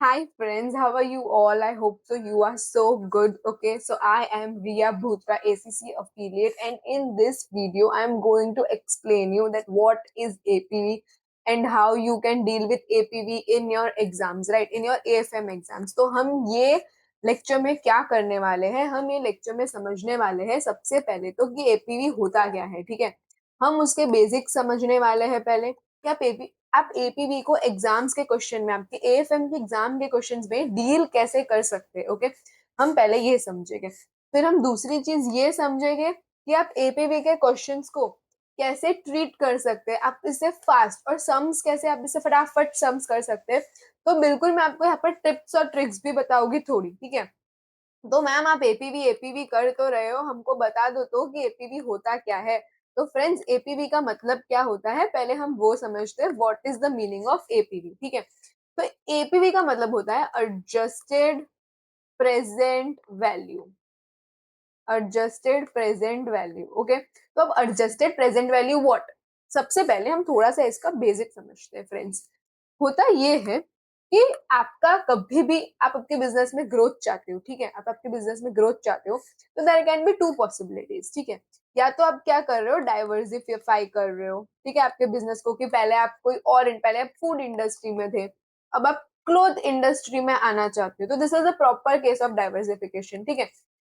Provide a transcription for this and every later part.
Hi friends, how are you all? I hope so you are so good. Okay, so I am Riya Bhutra, ACC affiliate, and in this video I am going to explain you that what is APV and how you can deal with APV in your exams, right? In your AFM exams. तो हम ये lecture में क्या करने वाले हैं? हम ये लेक्चर में समझने वाले हैं सबसे पहले तो कि एपीवी होता क्या है, ठीक है? हम उसके बेसिक समझने वाले हैं पहले कि आप एपीवी को एग्जाम्स के क्वेश्चन में, आपके एएफएम के एग्जाम के क्वेश्चंस में डील कैसे कर सकते हैं। ओके, हम पहले ये समझेंगे, फिर हम दूसरी चीज ये समझेंगे कि आप एपीवी के क्वेश्चंस को कैसे ट्रीट कर सकते हैं, आप इसे फास्ट और सम्स कैसे आप इसे फटाफट सम्स कर सकते हैं। तो बिल्कुल मैं आपको यहाँ पर टिप्स और ट्रिक्स भी बताऊंगी थोड़ी, ठीक है? तो मैम आप एपीवी एपीवी कर तो रहे हो, हमको बता दो तो कि एपीवी होता क्या है। तो फ्रेंड्स, एपीवी का मतलब क्या होता है पहले हम वो समझते हैं, what is the meaning of APV, ठीक है? तो एपीवी का मतलब होता है adjusted present value. Adjusted present value, okay. तो अब एडजस्टेड प्रेजेंट वैल्यू व्हाट, सबसे पहले हम थोड़ा सा इसका बेसिक समझते हैं फ्रेंड्स। होता ये है कि आपका कभी भी आप आपके बिजनेस में ग्रोथ चाहते हो, ठीक है? आप आपके बिजनेस में ग्रोथ चाहते हो तो there can be two possibilities, ठीक है? या तो आप क्या कर रहे हो, डाइवर्सिफाई कर रहे हो, ठीक है, आपके बिजनेस को, कि पहले आप कोई और पहले आप फूड इंडस्ट्री में थे, अब आप क्लोथ इंडस्ट्री में आना चाहते हो, तो this is a proper case of diversification, ठीक है?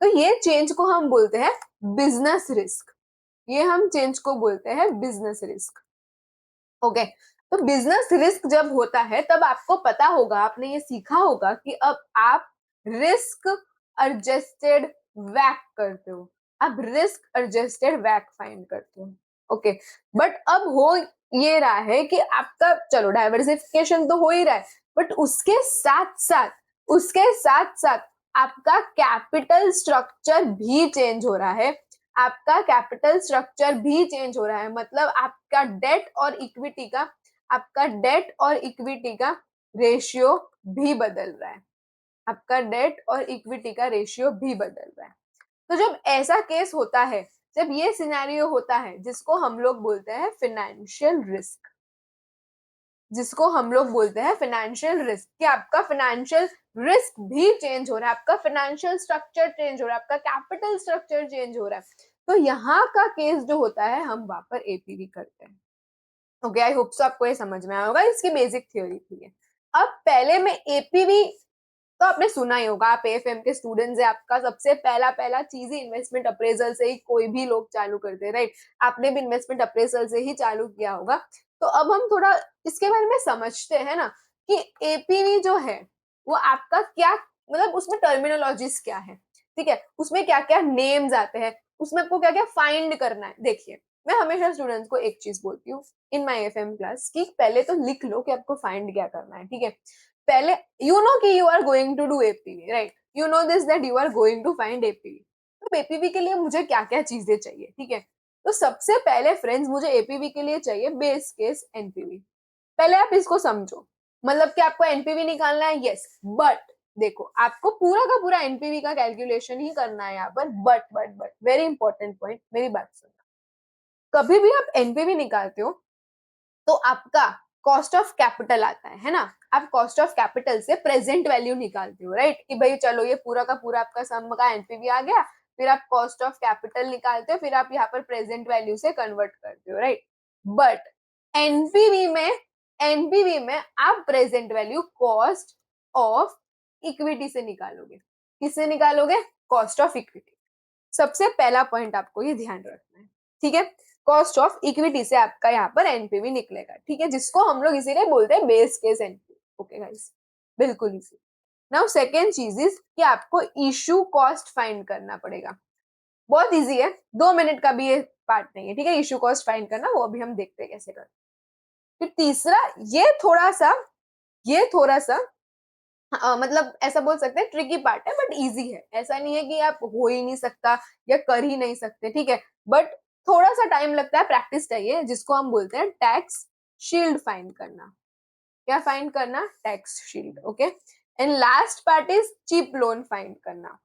तो ये चेंज को हम बोलते हैं बिजनेस रिस्क। ये हम चेंज को बोलते हैं बिजनेस रिस्क, ओके। तो बिजनेस रिस्क जब होता है तब आपको पता होगा, आपने ये सीखा होगा कि अब आप रिस्क एडजस्टेड वैक करते हो, आप रिस्क एडजस्टेड वैक फाइंड करते हो, ओके। बट अब हो ये रहा है कि आपका, चलो डाइवर्सिफिकेशन तो हो ही रहा है, बट उसके साथ साथ आपका कैपिटल स्ट्रक्चर भी चेंज हो रहा है। आपका कैपिटल स्ट्रक्चर भी चेंज हो रहा है, मतलब आपका डेट और इक्विटी का रेशियो भी बदल रहा है। आपका डेट और इक्विटी का रेशियो भी बदल रहा है। तो जब ऐसा केस होता है, जब ये सिनेरियो होता है, जिसको हम लोग बोलते हैं फाइनेंशियल रिस्क, जिसको हम लोग बोलते हैं फाइनेंशियल रिस्क, कि आपका फाइनेंशियल रिस्क भी चेंज हो रहा है, आपका फाइनेंशियल स्ट्रक्चर चेंज हो रहा है, आपका कैपिटल स्ट्रक्चर चेंज हो रहा है, तो यहाँ का केस जो होता है हम वहां पर एपीवी करते हैं। ओके, आई होप सो आपको ये समझ में आया होगा, इसकी बेसिक थ्योरी थी ये। अब पहले में एपीवी तो आपने सुना ही होगा, आप एएफएम के स्टूडेंट्स है, आपका सबसे पहला पहला चीज ही इन्वेस्टमेंट अप्रेजल से ही कोई भी लोग चालू करते हैं, राइट? आपने भी इन्वेस्टमेंट अप्रेजल से ही चालू किया होगा। तो अब हम थोड़ा इसके बारे में समझते हैं ना, कि एपीवी जो है वो आपका क्या, मतलब उसमें टर्मिनोलॉजीज क्या है, ठीक है? उसमें क्या क्या नेम्स आते हैं, उसमें आपको क्या क्या फाइंड करना है। देखिए, मैं हमेशा स्टूडेंट्स को एक चीज बोलती हूँ इन माई एफएम क्लास, कि पहले तो लिख लो कि आपको फाइंड क्या करना है, ठीक है? पहले यू नो कि you are going to do APV, right? You know this that you are going to find APV. तो एपीवी के लिए मुझे क्या क्या चीजें चाहिए, ठीक है? तो सबसे पहले फ्रेंड्स, मुझे एपीवी के लिए चाहिए बेस केस एनपीवी। पहले आप इसको समझो, मतलब कि आपको एनपीवी निकालना है, यस, बट देखो, आपको पूरा का पूरा एनपीवी का कैलकुलेशन ही करना है यहाँ पर, बट वेरी इंपॉर्टेंट पॉइंट, मेरी बात सुनो। कभी भी आप एनपीवी निकालते हो तो आपका कॉस्ट ऑफ कैपिटल आता है ना? आप कॉस्ट ऑफ कैपिटल से प्रेजेंट वैल्यू निकालते हो, राइट? कि भाई चलो ये पूरा का पूरा आपका सम का एनपीवी आ गया, फिर आप कॉस्ट ऑफ कैपिटल निकालते हो, फिर आप यहाँ पर प्रेजेंट वैल्यू से कन्वर्ट करते हो, राइट? बट एनपीवी में एनपीवी में आप present value cost of equity से निकालोगे। किससे निकालोगे? Cost of equity. सबसे पहला पॉइंट आपको ये ध्यान रखना है, ठीक है? कॉस्ट ऑफ इक्विटी से आपका यहाँ पर एनपीवी निकलेगा, ठीक है, जिसको हम लोग इसीलिए बोलते हैं base case NPV. Okay guys, बिल्कुल इजी। नाउ सेकेंड चीज इज कि आपको इशू कॉस्ट फाइंड करना पड़ेगा। बहुत इजी है, 2 मिनट का भी ये पार्ट नहीं है, ठीक है? इशू कॉस्ट फाइंड करना, वो अभी हम देखते हैं कैसे करते। फिर तीसरा, ये थोड़ा सा मतलब ऐसा बोल सकते हैं ट्रिकी पार्ट है, बट इजी है। ऐसा नहीं है कि आप हो ही नहीं सकता या कर ही नहीं सकते, ठीक है? बट थोड़ा सा टाइम लगता है, प्रैक्टिस चाहिए, जिसको हम बोलते हैं टैक्स शील्ड फाइंड करना। क्या फाइंड करना? Tax shield, okay. And last part is cheap loan find करना।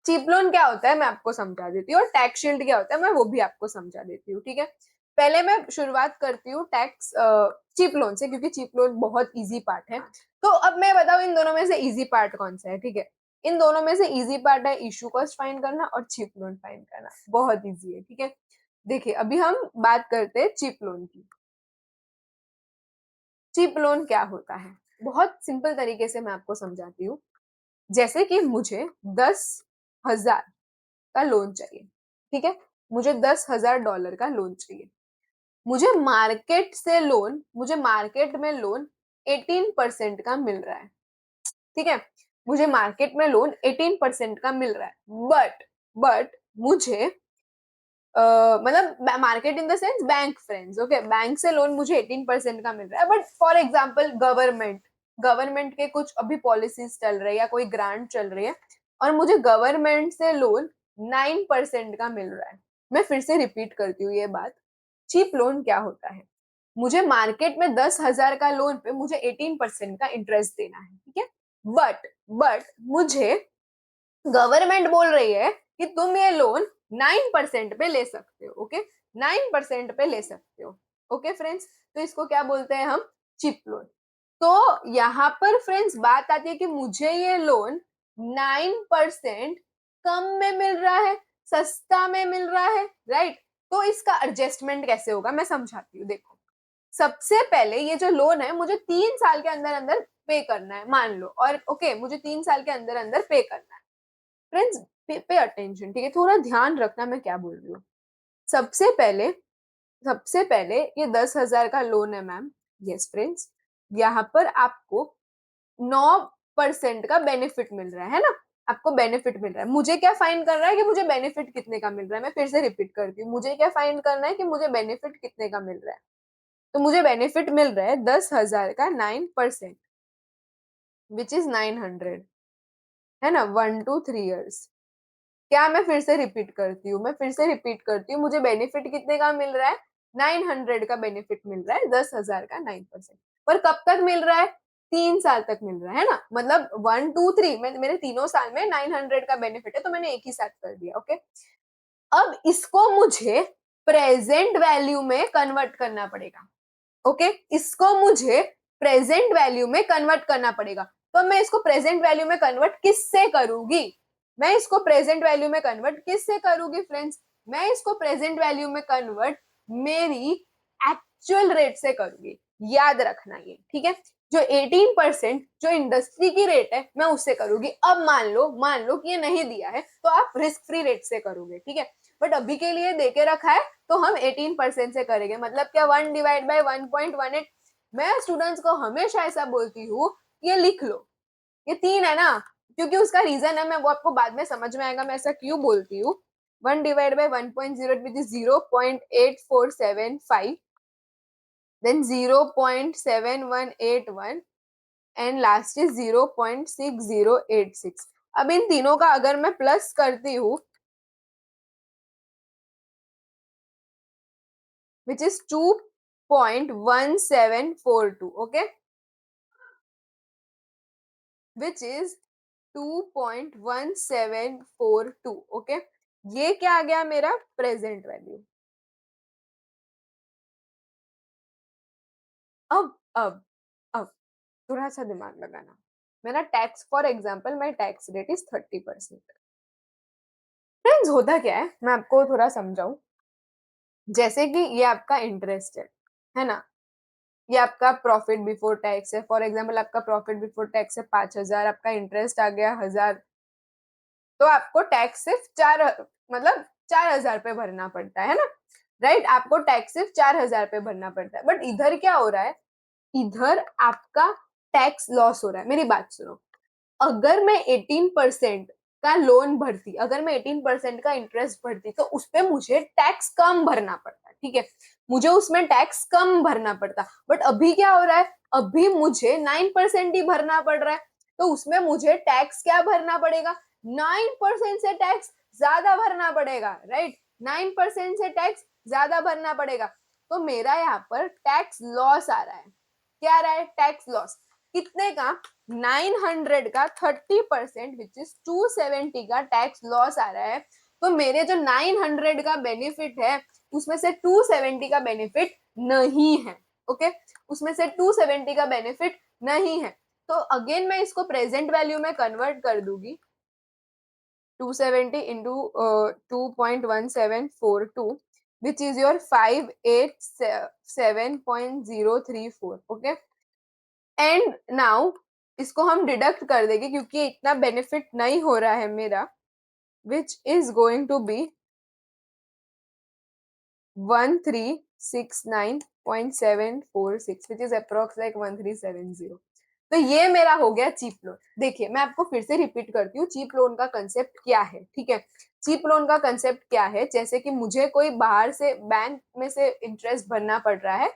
चीप लोन क्या होता है मैं आपको समझा देती हूँ, और टैक्स शील्ड क्या होता है मैं वो भी आपको समझा देती हूँ, ठीक है? पहले मैं शुरुआत करती हूँ टैक्स चीप लोन से, क्योंकि चीप लोन बहुत इजी पार्ट है। तो अब मैं बताऊँ इन दोनों में से इजी पार्ट कौन सा है, ठीक है। इन दोनों में से इजी पार्ट है इशू कॉस्ट फाइंड करना और चीप लोन फाइंड करना, बहुत इजी है, ठीक है। देखिए अभी हम बात करते हैं चीप लोन की। चीप लोन क्या होता है, बहुत सिंपल तरीके से मैं आपको समझाती हूँ। जैसे कि मुझे 10,000 का लोन चाहिए, ठीक है, मुझे $10,000 का लोन चाहिए। मुझे मार्केट में लोन 18% का मिल रहा है, ठीक है। मुझे मार्केट में लोन 18% का मिल रहा है, बट मुझे मतलब market in the sense bank friends, okay, bank से लोन मुझे 18% का मिल रहा है। बट फॉर एग्जाम्पल गवर्नमेंट के कुछ अभी पॉलिसीज चल रही है या कोई ग्रांट चल रही है और मुझे गवर्नमेंट से लोन 9% का मिल रहा है। मैं फिर से रिपीट करती हूँ ये बात। चीप लोन क्या होता है, मुझे मार्केट में 10,000 का लोन पे मुझे 18% का इंटरेस्ट देना है, ठीक है। बट मुझे गवर्नमेंट बोल रही है कि तुम ये लोन 9% पे ले सकते हो, ओके, 9% पे ले सकते हो, ओके फ्रेंड्स। तो इसको क्या बोलते हैं हम, चिप लोन। तो यहाँ पर फ्रेंड्स बात आती है कि मुझे ये लोन 9% कम में मिल रहा है, सस्ता में मिल रहा है, राइट। तो इसका एडजस्टमेंट कैसे होगा मैं समझाती हूँ। देखो सबसे पहले ये जो लोन है मुझे 3 साल के अंदर अंदर पे करना है, मान लो, और ओके मुझे 3 साल के अंदर अंदर पे करना है। फ्रेंड्स पे अटेंशन, ठीक है, थोड़ा ध्यान रखना मैं क्या बोल रही हूँ। सबसे पहले सबसे पहले ये 10,000 का लोन है मैम, यस फ्रेंड्स। यहाँ पर आपको 9% का बेनिफिट मिल रहा है ना, आपको बेनिफिट मिल रहा है। मुझे क्या फाइंड करना है कि मुझे बेनिफिट कितने का मिल रहा है, मैं फिर से रिपीट करती हूँ, मुझे क्या फाइंड करना है कि मुझे बेनिफिट कितने का मिल रहा है। तो मुझे बेनिफिट मिल रहा है 10,000 का 9%, विच इज 900, है ना, 1 to 3 years। क्या, मैं फिर से रिपीट करती हूँ, मुझे बेनिफिट कितने का मिल रहा है, 900 का बेनिफिट मिल रहा है 10,000 का 9%। पर कब तक मिल रहा है, 3 साल तक मिल रहा है ना, मतलब 1 2 3 मेरे तीनों साल में 900 का बेनिफिट है, तो मैंने एक ही साथ कर दिया, ओके। अब इसको मुझे प्रेजेंट वैल्यू में कन्वर्ट करना पड़ेगा, ओके, इसको मुझे प्रेजेंट वैल्यू में कन्वर्ट करना पड़ेगा। तो मैं इसको प्रेजेंट वैल्यू में कन्वर्ट किससे करूंगी, फ्रेंड्स, मैं इसको प्रेजेंट वैल्यू में कन्वर्ट मेरी एक्चुअल रेट से करूंगी। याद रखना ये, ठीक है। जो 18% जो इंडस्ट्री की रेट है मैं उससे करूंगी। अब मान लो कि ये नहीं दिया है तो आप रिस्क फ्री रेट से करोगे, ठीक है। बट अभी के लिए देके रखा है तो हम 18% से करेंगे, मतलब क्या, 1/1.18। मैं स्टूडेंट्स को हमेशा ऐसा बोलती हूँ, ये लिख लो, ये 3 है ना, क्योंकि उसका रीजन है, मैं वो आपको बाद में समझ में आएगा मैं ऐसा क्यों बोलती हूँ। 1/1.0 which is 0.8475, then 0.7181 and last is 0.6086। अब इन तीनों का अगर मैं प्लस करती हूँ, which is 2.1742, okay, which is 2.1742, okay। ये क्या आ गया मेरा प्रेजेंट वैल्यू। अब अब थोड़ा सा दिमाग लगाना। मेरा tax, for example my tax rate is 30%। Friends होता क्या मैं आपको थोड़ा समझाऊं। जैसे कि ये आपका इंटरेस्ट है ना, ये आपका प्रॉफिट बिफोर टैक्स है, फॉर एग्जाम्पल आपका प्रॉफिट बिफोर टैक्स है 5,000, आपका इंटरेस्ट आ गया 1,000। तो आपको टैक्स सिर्फ 4,000 पे भरना पड़ता है ना, राइट। आपको टैक्स सिर्फ 4,000 पे भरना पड़ता है। बट इधर क्या हो रहा है, इधर आपका टैक्स लॉस हो रहा है। मेरी बात सुनो, अगर मैं 18% का लोन भरती, अगर मैं 18% का इंटरेस्ट भरती तो उसपे मुझे टैक्स कम भरना पड़ता, ठीक है, मुझे उसमें टैक्स कम भरना पड़ता। बट अभी क्या हो रहा है, अभी मुझे 9% ही भरना पड़ रहा है, तो उसमें मुझे टैक्स क्या भरना पड़ेगा, 9% से टैक्स ज्यादा भरना पड़ेगा, राइट। 9% से टैक्स ज्यादा भरना पड़ेगा। तो मेरा यहाँ पर टैक्स लॉस आ रहा है। क्या आ रहा है, टैक्स लॉस। कितने का, 900 का 30%, विच इज 270 का टैक्स लॉस आ रहा है। तो मेरे जो 900 का बेनिफिट है उसमें से 270 का बेनिफिट नहीं है। ओके, उसमें से 270 का बेनिफिट नहीं है। तो अगेन मैं इसको प्रेजेंट वैल्यू में कन्वर्ट कर दूंगी, 270 into 2.1742, which is your 587.034. Okay, and now इसको हम डिडक्ट कर देंगे क्योंकि इतना बेनिफिट नहीं हो रहा है मेरा, which is going to be 1369.746, which is approx like 1370। तो ये मेरा हो गया चीप लोन। देखिए मैं आपको फिर से रिपीट करती हूँ चीप लोन का कंसेप्ट क्या है। ठीक है, चीप लोन का कंसेप्ट क्या है, जैसे कि मुझे कोई बाहर से बैंक में से इंटरेस्ट भरना पड़ रहा है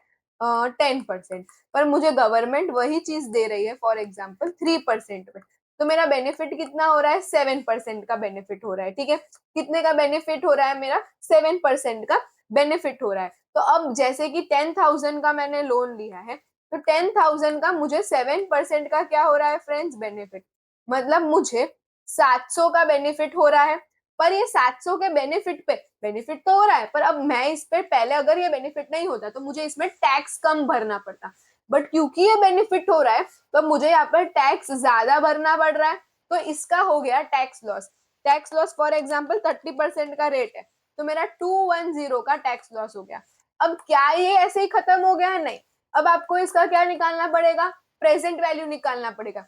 10%, पर मुझे गवर्नमेंट वही चीज दे रही है फॉर एग्जाम्पल 3% में, तो मेरा बेनिफिट कितना हो रहा है, 7% का बेनिफिट हो रहा है। ठीक है, कितने का बेनिफिट हो रहा है मेरा, 7% का बेनिफिट हो रहा है। तो अब जैसे कि 10,000 का मैंने लोन लिया है, तो 10,000 का मुझे 7% का क्या हो रहा है फ्रेंड्स, बेनिफिट, मतलब मुझे 700 का बेनिफिट हो रहा है। पर ये 700 के बेनिफिट पे बेनिफिट तो हो रहा है, पर अब मैं इस पे पहले अगर ये बेनिफिट नहीं होता तो मुझे इसमें टैक्स कम भरना पड़ता, बट क्योंकि ये बेनिफिट हो रहा है तो मुझे यहाँ पर टैक्स ज्यादा भरना पड़ रहा है, तो इसका हो गया tax loss. Tax loss for example 30% का रेट है, तो मेरा 210 का टैक्स लॉस हो गया। अब क्या ये ऐसे ही खत्म हो गया, नहीं, अब आपको इसका क्या निकालना पड़ेगा, प्रेजेंट वैल्यू निकालना पड़ेगा।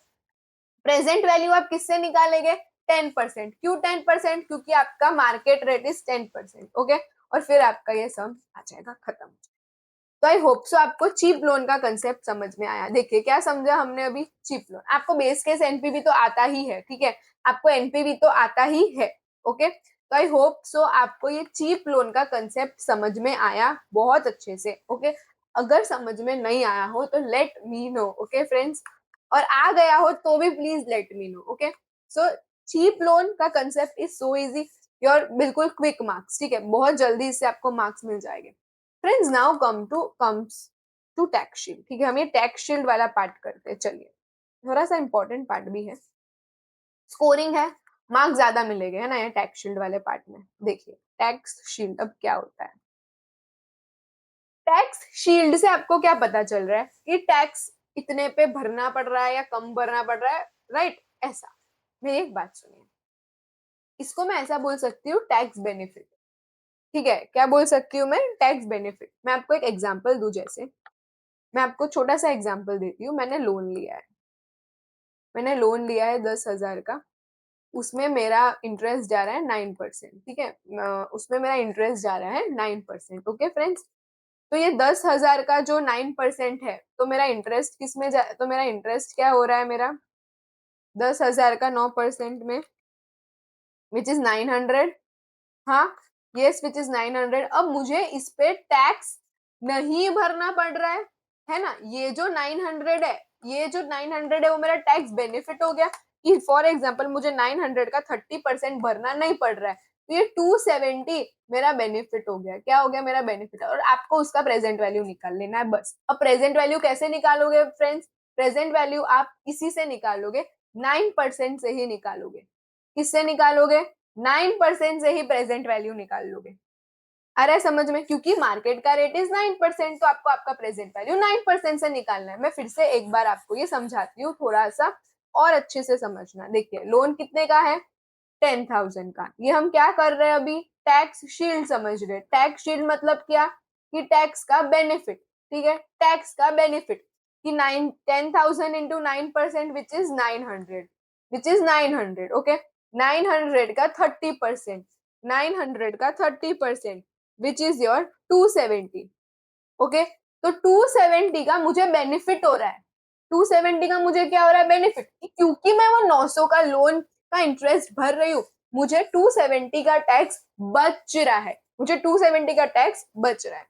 प्रेजेंट वैल्यू आप किससे निकालेंगे, 10%। क्यों 10%, क्योंकि आपका मार्केट रेट इज 10%। ओके, और फिर आपका ये सम आ जाएगा खत्म। तो आई होप सो आपको चीप लोन का कंसेप्ट समझ में आया। देखिए क्या समझा हमने अभी, चीप लोन, आपको बेस केस एनपीवी तो आता ही है, ठीक है, आपको एनपीवी तो आता ही है। ओके, तो आई होप सो आपको ये चीप लोन का कंसेप्ट समझ में आया बहुत अच्छे से। ओके, अगर समझ में नहीं आया हो तो let me know. Okay friends, और आ गया हो तो भी please let me know. Okay, so cheap loan का concept is so easy, your बिल्कुल क्विक मार्क्स। ठीक है, बहुत जल्दी इससे आपको मार्क्स मिल जाएंगे। Friends now comes to tax shield. ठीक है, हम ये टैक्स शील्ड वाला पार्ट करते हैं। चलिए, थोड़ा सा इंपॉर्टेंट पार्ट भी है, स्कोरिंग है, मार्क्स ज्यादा मिलेंगे, है ना, ये टैक्स शील्ड वाले पार्ट में। देखिए टैक्स शील्ड अब क्या होता है। टैक्स शील्ड से आपको क्या पता चल रहा है कि टैक्स इतने पे भरना पड़ रहा है या कम भरना पड़ रहा है, राइट? ऐसा, मेरी एक बात सुनिए, इसको मैं ऐसा बोल सकती हूँ टैक्स बेनिफिट। ठीक है, क्या बोल सकती हूँ मैं, टैक्स बेनिफिट। मैं आपको एक एग्जांपल दूं, जैसे मैं आपको छोटा सा एग्जांपल देती हूँ। मैंने लोन लिया है 10,000 का, उसमें मेरा इंटरेस्ट जा रहा है 9%। ठीक है, उसमें मेरा इंटरेस्ट जा रहा है 9%। ओके फ्रेंड्स, तो ये 10,000 का जो 9% है, तो मेरा इंटरेस्ट किस में तो मेरा इंटरेस्ट क्या हो रहा है, मेरा 10,000 का 9% में, विच इज 900। हाँ, यस, विच इज 900। अब मुझे इस पे टैक्स नहीं भरना पड़ रहा है ना, ये जो 900 है, ये जो 900 है वो मेरा टैक्स बेनिफिट हो गया कि फॉर एग्जाम्पल मुझे 900 का 30% भरना नहीं पड़ रहा है, तो ये 270 मेरा बेनिफिट हो गया। क्या हो गया, मेरा बेनिफिट। और आपको उसका प्रेजेंट वैल्यू निकाल लेना है बस। अब प्रेजेंट वैल्यू कैसे निकालोगे फ्रेंड्स, प्रेजेंट वैल्यू आप इसी से निकालोगे, 9% से ही निकालोगे। किससे निकालोगे, 9% से ही प्रेजेंट वैल्यू निकाल लोगे। आ रहा है समझ में, क्योंकि मार्केट का रेट इज 9%, तो आपको आपका प्रेजेंट वैल्यू 9% से निकालना है। मैं फिर से एक बार आपको ये समझाती हूँ, थोड़ा सा और अच्छे से समझना। देखिए लोन कितने का है, 10,000 का। ये हम क्या कर रहे हैं अभी, टैक्स शील्ड समझ रहे। टैक्स शील्ड मतलब क्या, कि टैक्स का बेनिफिट। ठीक है, टैक्स का बेनिफिट कि 10,000 इंटू 9%, विच इज 900। ओके, 900 का 30%, 900 का 30%, विच इज योर 270। ओके, तो 270 का मुझे बेनिफिट हो रहा है। 270 का मुझे क्या हो रहा है, बेनिफिट, क्योंकि मैं वो 900 का लोन का इंटरेस्ट भर रही हूँ, मुझे 270 का टैक्स बच रहा है, मुझे 270 का टैक्स बच रहा है।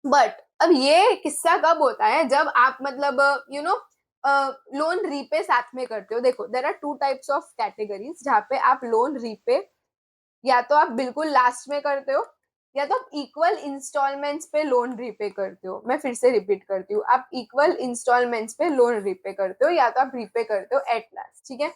बट अब ये किस्सा कब होता है, जब आप मतलब लोन रीपे साथ में करते हो। देखो there are two types of categories जहाँ पे आप लोन रीपे या तो आप बिल्कुल लास्ट में करते हो, या तो आप इक्वल इंस्टॉलमेंट्स पे लोन रीपे करते हो। मैं फिर से रिपीट करती हूँ, आप इक्वल इंस्टॉलमेंट्स पे लोन रीपे करते हो या तो आप रीपे करते हो एट लास्ट। ठीक है,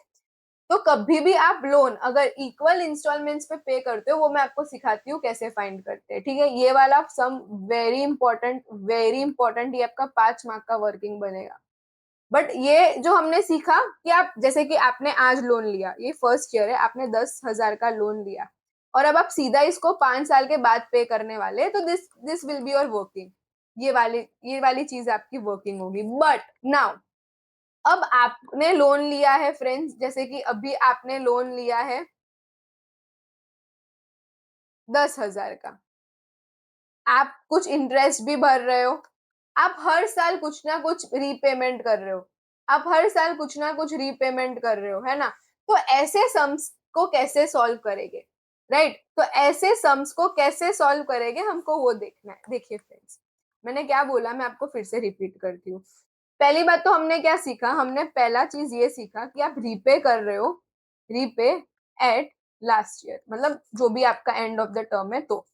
तो कभी भी आप लोन अगर इक्वल इंस्टॉलमेंट्स पे पे करते हो, वो मैं आपको सिखाती हूँ कैसे फाइंड करते हैं, ठीक है। ये वाला sum very important, very important, ये आपका 5 मार्क का वर्किंग बनेगा। बट ये जो हमने सीखा कि आप जैसे कि आपने आज लोन लिया, ये फर्स्ट ईयर है, आपने 10,000 का लोन लिया और अब आप सीधा इसको 5 साल के बाद पे करने वाले, तो this this will be your working. ये वाली चीज आपकी वर्किंग होगी। बट नाउ अब आपने लोन लिया है फ्रेंड्स, जैसे कि अभी आपने लोन लिया है 10,000 का, आप कुछ इंटरेस्ट भी भर रहे हो, आप हर साल कुछ ना कुछ रीपेमेंट कर रहे हो, आप हर साल कुछ ना कुछ रीपेमेंट कर रहे हो, है ना। तो ऐसे सम्स को कैसे सॉल्व करेंगे, राइट। तो ऐसे सम्स को कैसे सॉल्व करेंगे, हमको वो देखना है। देखिए फ्रेंड्स, मैंने क्या बोला, मैं आपको फिर से रिपीट करती हूँ। पहली बात तो हमने क्या सीखा, हमने पहला चीज ये सीखा कि आप रीपे कर रहे हो, रीपे एट लास्ट ईयर, मतलब जो भी आपका एंड ऑफ द टर्म है। तो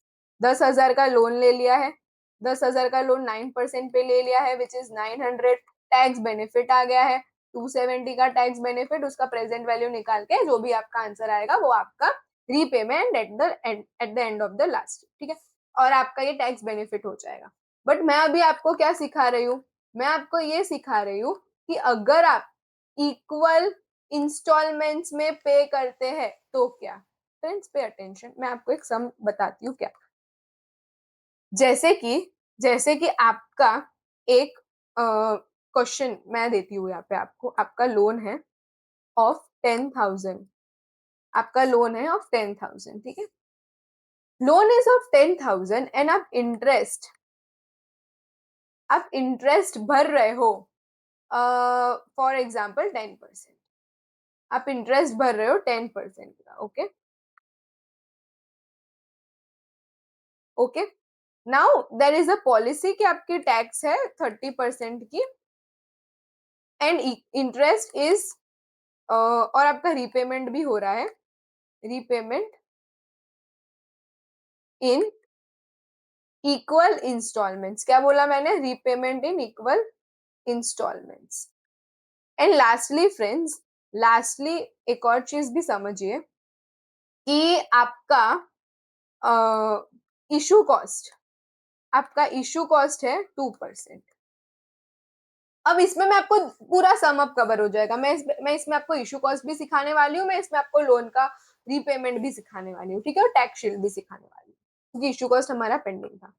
10,000 का लोन ले लिया है, 10,000 का लोन 9% पे ले लिया है, विच इज 900। टैक्स बेनिफिट आ गया है 270 का टैक्स बेनिफिट, उसका प्रेजेंट वैल्यू निकाल के जो भी आपका आंसर आएगा वो आपका repayment at the end of the last, ठीक है। और आपका ये टैक्स बेनिफिट हो जाएगा। बट मैं अभी आपको क्या सिखा रही हूँ, मैं आपको ये सिखा रही हूँ कि अगर आप इक्वल इंस्टॉलमेंट्स में पे करते हैं तो क्या। फ्रेंड्स पे अटेंशन, मैं आपको एक सम बताती हूँ क्या। जैसे कि जैसे कि आपका एक क्वेश्चन मैं देती हूँ यहाँ पे आपको, आपका लोन है ऑफ 10,000, आपका लोन है ऑफ 10,000, ठीक है। लोन इज ऑफ 10,000 एंड आप इंटरेस्ट भर रहे हो फॉर एग्जाम्पल 10%, आप इंटरेस्ट भर रहे हो 10% का, okay. Okay, now there is a policy कि आपकी टैक्स है 30% की, एंड इंटरेस्ट इज और आपका रीपेमेंट भी हो रहा है, रीपेमेंट इन इक्वल इंस्टॉलमेंट्स। क्या बोला मैंने, repayment in equal installments. And lastly friends, lastly एक और चीज भी समझिए कि आपका इशू कॉस्ट, आपका इशू कॉस्ट है 2%। अब इसमें मैं आपको पूरा सम अप कवर हो जाएगा, मैं इसमें आपको इशू कॉस्ट भी सिखाने वाली हूँ, मैं इसमें आपको लोन का रीपेमेंट भी सिखाने वाली हूँ, ठीक है, और टैक्स शील्ड भी सिखाने वाली हूँ, क्योंकि इशू कॉस्ट हमारा पेंडिंग था।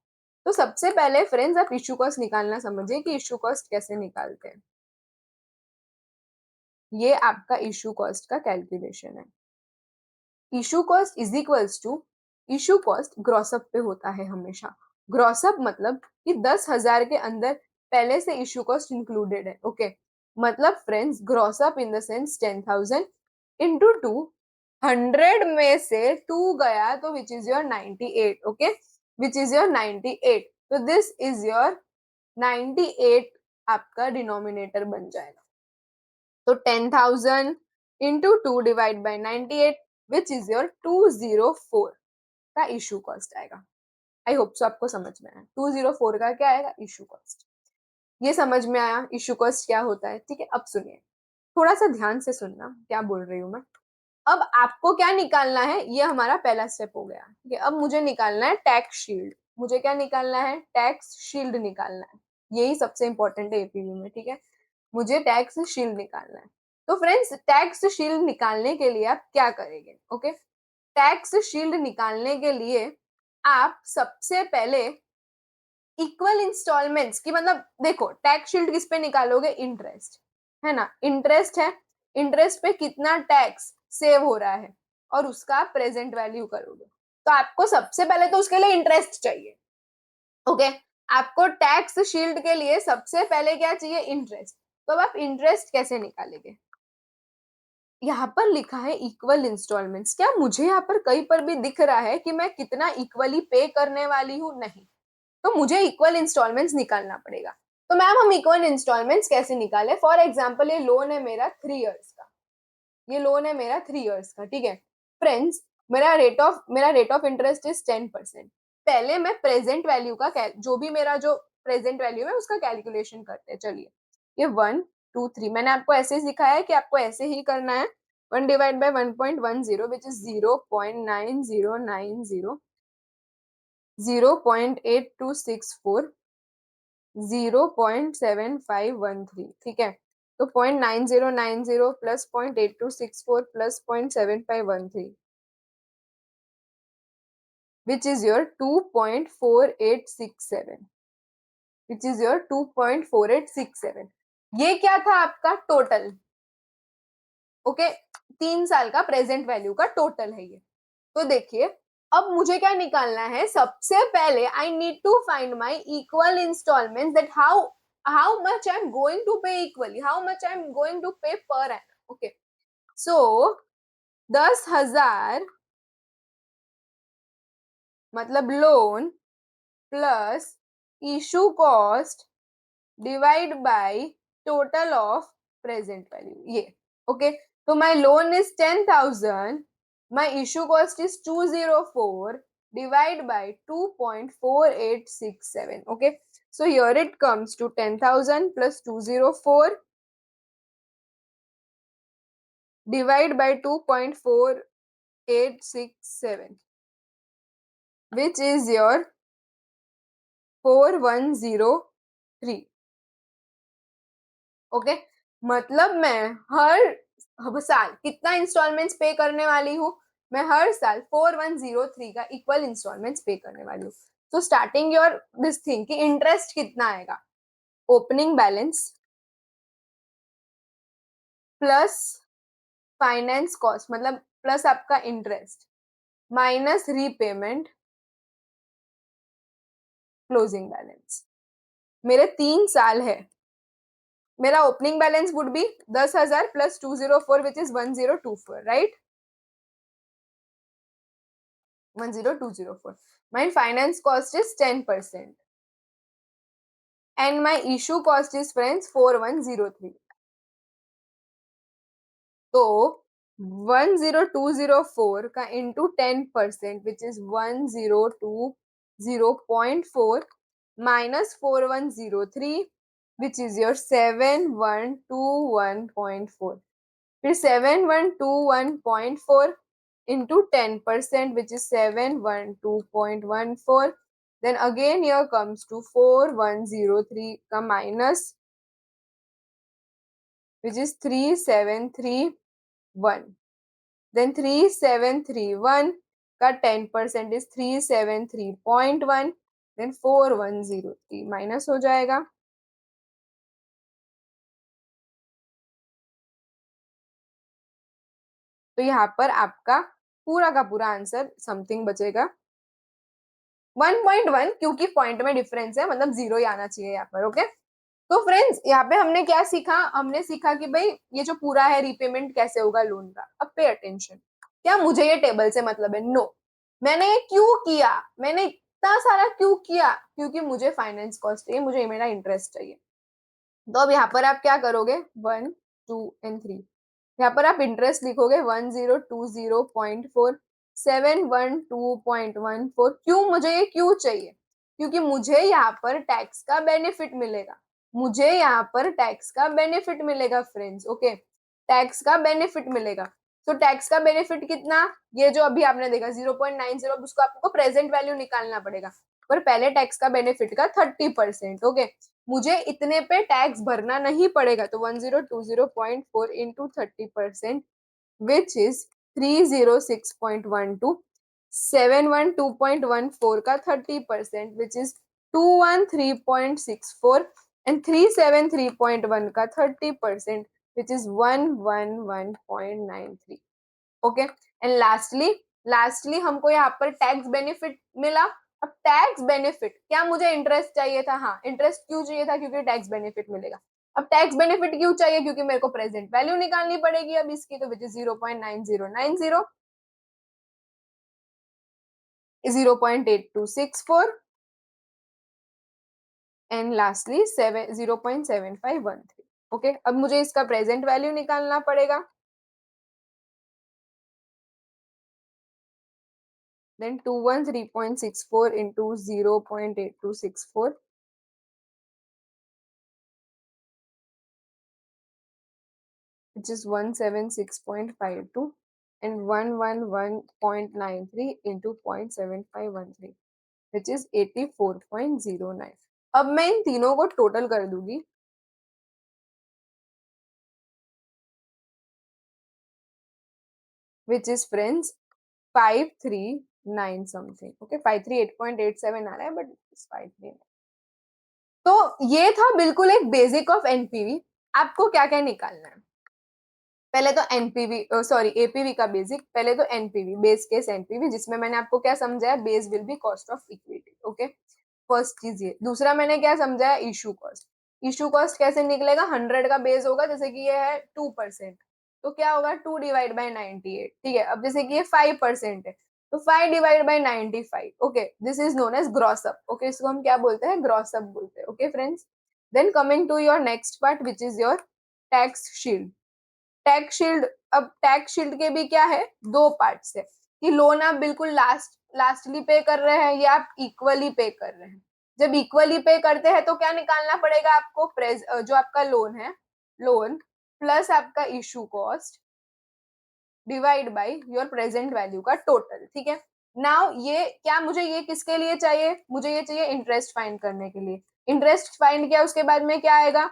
तो सबसे पहले फ्रेंड्स आप इशू कॉस्ट निकालना समझिए कि इशू कॉस्ट कैसे निकालते हैं। ये आपका इशू कॉस्ट का कैलकुलेशन है। Issue cost is equals to, issue cost gross up पे होता है हमेशा। ग्रॉसअप मतलब कि 10,000 के अंदर पहले से इशू कॉस्ट इंक्लूडेड है, ओके। मतलब friends ग्रॉसअप in the sense 10,000 into 2, 100 में से 2 गया तो विच is your 98, okay, which is your 98। तो दिस इज योर 98 आपका डिनोमिनेटर बन जाएगा। तो 10,000 into 2 divide by 98 which is your 204 का इशू कॉस्ट आएगा। आई होप सो आपको समझ में आया, 204 का क्या आएगा, इशू कॉस्ट। ये समझ में आया इशू कॉस्ट क्या होता है, ठीक है। अब सुनिए, थोड़ा सा ध्यान से सुनना क्या बोल रही हूँ मैं। अब आपको क्या निकालना है, ये हमारा पहला स्टेप हो गया, ठीक है। अब मुझे निकालना है टैक्स शील्ड, मुझे क्या निकालना है, टैक्स शील्ड निकालना है। यही सबसे इंपॉर्टेंट है एपीवी में, ठीक है। मुझे टैक्स शील्ड निकालना है। तो फ्रेंड्स टैक्स शील्ड निकालने के लिए आप क्या करेंगे, ओके। टैक्स शील्ड निकालने के लिए आप सबसे पहले इक्वल इंस्टॉलमेंट्स की, मतलब देखो टैक्स शील्ड किस पे निकालोगे, इंटरेस्ट है ना, इंटरेस्ट है, इंटरेस्ट पे कितना टैक्स सेव हो रहा है और उसका आप प्रेजेंट वैल्यू करोगे। तो आपको सबसे पहले तो उसके लिए इंटरेस्ट चाहिए, ओके। आपको टैक्स शील्ड के लिए सबसे पहले क्या चाहिए, इंटरेस्ट। तो अब आप इंटरेस्ट कैसे निकालेंगे, यहाँ पर लिखा है इक्वल इंस्टॉलमेंट्स, क्या मुझे यहाँ पर कहीं पर भी दिख रहा है कि मैं कितना इक्वली पे करने वाली हूँ, नहीं। तो मुझे इक्वल इंस्टॉलमेंट्स निकालना पड़ेगा। तो मैम हम इक्वल इंस्टॉलमेंट्स कैसे निकाले, फॉर एग्जाम्पल ये लोन है मेरा 3 इयर्स का, ये लोन है मेरा 3 इयर्स का, ठीक है। फ्रेंड्स मेरा रेट ऑफ इंटरेस्ट इज 10%। पहले मैं प्रेजेंट वैल्यू का जो भी मेरा जो प्रेजेंट वैल्यू है उसका कैलकुलेशन करते हैं, चलिए। ये 1 2 3 मैंने आपको ऐसे ही सिखाया है कि आपको ऐसे ही करना है। 1 divided by 1.10, which is 0.9090, 0.8264, 0.7513, ठीक है। तो 0.9090 plus 0.8264 plus 0.7513, which is your 2.4867, which is your 2.4867। ये क्या था आपका टोटल, ओके, 3 साल का प्रेजेंट वैल्यू का टोटल है ये। तो देखिए अब मुझे क्या निकालना है, सबसे पहले I need to find my equal instalment, that how much I am going to pay equally, how much I am going to pay per annum. Okay, so 10,000 मतलब loan plus issue cost divide by total of present value, ये okay. तो my loan is 10,000, my issue cost is 204 divide by 2.4867, okay, so here it comes to 10,000 plus 204 divide by 2.4867, which is your 4103, okay. मतलब मैं हर साल कितना installments पे करने वाली हूँ, मैं हर साल 4103 का इक्वल इंस्टॉलमेंट्स पे करने वाली हूँ। तो स्टार्टिंग योर दिस थिंग कि इंटरेस्ट कितना आएगा, opening balance plus finance cost मतलब प्लस आपका interest minus repayment closing balance. मेरे 3 साल है, मेरा opening balance would be 10,000 plus 204 which is 1024, right, 10204. My finance cost is 10% and my issue cost is friends 4103. तो 10204 का into 10% which is 1020.4 minus 4103 which is your 7121.4, फिर 7121.4 into 10% which is 712.14, then again here comes to 4103 ka minus which is 3731, then 3731 ka 10% is 373.1, then 4103 minus हो जाएगा। तो यहाँ पर आपका पूरा का पूरा आंसर समथिंग बचेगा 1.1, क्योंकि पॉइंट में डिफरेंस है, मतलब 0 ही आना चाहिए यहाँ पर, ओके। तो फ्रेंड्स यहाँ पे हमने क्या सीखा, हमने सीखा कि भाई ये जो पूरा है रीपेमेंट कैसे होगा लोन का। अब पे अटेंशन, क्या मुझे ये टेबल से मतलब है, नो। मैंने ये क्यों किया, मैंने इतना सारा क्यों किया, क्योंकि मुझे फाइनेंस कॉस्ट चाहिए, मुझे मेरा इंटरेस्ट चाहिए। तो अब यहाँ पर आप क्या करोगे, 1 2 एंड 3, यहाँ पर आप इंटरेस्ट लिखोगे 1020.4, 712.14। क्यों मुझे ये क्यों चाहिए, क्योंकि मुझे यहाँ पर टैक्स का बेनिफिट मिलेगा, मुझे यहाँ पर टैक्स का बेनिफिट मिलेगा फ्रेंड्स, ओके, टैक्स का बेनिफिट मिलेगा। तो टैक्स का बेनिफिट कितना, ये जो अभी आपने देखा 0.90, उसको आपको प्रेजेंट वैल्यू निकालना पड़ेगा, पर पहले टैक्स का बेनिफिट का 30%, ओके। मुझे इतने पे टैक्स भरना नहीं पड़ेगा, तो 1020.4 इंटू 30% विच इज 306.12, 712.14 का 30% विच इज 213.64 एंड 373.1 का 30% which is 111.93, okay. And lastly हमको यहाँ पर टैक्स बेनिफिट मिला। अब टैक्स बेनिफिट, क्या मुझे इंटरेस्ट चाहिए था, हाँ इंटरेस्ट क्यों चाहिए था, क्योंकि टैक्स बेनिफिट मिलेगा। अब टैक्स बेनिफिट क्यों चाहिए, क्योंकि मेरे को प्रेजेंट वैल्यू निकालनी पड़ेगी अब इसकी, तो which is 0.9090, 0.8264 and lastly 0.7513, okay. अब मुझे इसका प्रेजेंट वैल्यू निकालना पड़ेगा, then 213.64 into 0.8264, which is 176.52 and 111.93 into 0.7513 which is 84.09. अब मैं इन तीनों को टोटल कर दूंगी which is friends 539 something. Okay, 538.87 आ रहा है but it's 539. तो ये था बिल्कुल एक बेसिक ऑफ एनपीवी. आपको क्या क्या निकालना है? पहले तो एनपीवी, सॉरी एपीवी का बेसिक. पहले तो एनपीवी, बेस केस एनपीवी, जिसमें मैंने आपको क्या समझाया, base will be cost of equity. Okay, first चीज ये. दूसरा मैंने क्या समझाया, इशू कॉस्ट. इशू कॉस्ट कैसे निकलेगा? 100 का बेस होगा, जैसे कि ये है 2%, तो क्या होगा 2 डिवाइड बाई 98. ठीक है, अब जैसे कि ये 5% है तो 5 divide by 95. Okay, this is known as gross up. Okay, इसको हम क्या बोलते हैं? ग्रॉस अप बोलते हैं. Okay friends, then coming to your next part which is your tax shield. Tax shield. अब टैक्स शील्ड के भी क्या है, दो पार्ट्स है कि लोन आप बिल्कुल लास्टली पे कर रहे हैं या आप इक्वली पे कर रहे हैं. जब इक्वली पे करते हैं तो क्या निकालना पड़ेगा आपको? जो आपका लोन है, लोन प्लस आपका issue cost divide by your present value का टोटल. ठीक है, नाउ ये क्या, मुझे ये किसके लिए चाहिए? मुझे ये चाहिए इंटरेस्ट फाइंड करने के लिए. इंटरेस्ट फाइंड किया, उसके बाद में क्या आएगा?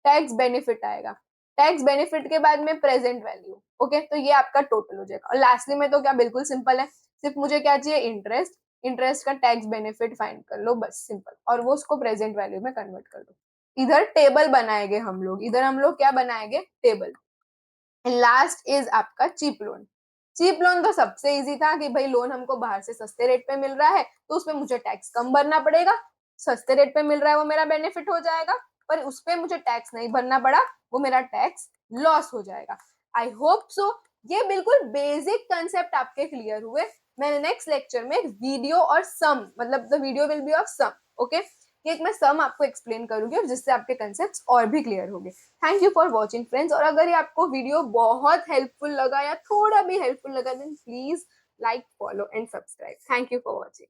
टैक्स बेनिफिट आएगा. टैक्स बेनिफिट के बाद में प्रेजेंट वैल्यू. ओके, तो ये आपका टोटल हो जाएगा. और लास्टली में तो क्या, बिल्कुल सिंपल है. सिर्फ मुझे क्या चाहिए? इंटरेस्ट. इंटरेस्ट का टैक्स बेनिफिट फाइंड कर लो, बस सिंपल. और वो उसको प्रेजेंट वैल्यू में कन्वर्ट कर दो. इधर टेबल बनाएंगे हम लोग. इधर हम लोग क्या बनाएंगे? टेबल. लास्ट इज आपका चीप लोन. चीप लोन तो सबसे इजी था कि भाई लोन हमको बाहर से सस्ते रेट पे मिल रहा है तो उसमें मुझे टैक्स कम भरना पड़ेगा. सस्ते रेट पे मिल रहा है वो मेरा बेनिफिट हो जाएगा, पर उस पर मुझे टैक्स नहीं भरना पड़ा, वो मेरा टैक्स लॉस हो जाएगा. आई होप सो ये बिल्कुल बेसिक कंसेप्ट आपके क्लियर हुए. मैं नेक्स्ट लेक्चर में वीडियो और सम, मतलब the video will be of some. Okay, कि एक मैं सम आपको एक्सप्लेन करूंगी और जिससे आपके कंसेप्ट्स और भी क्लियर होंगे. Thank you for watching friends. और अगर ये आपको वीडियो बहुत हेल्पफुल लगा या थोड़ा भी हेल्पफुल लगा then please like, follow and subscribe. Thank you for watching.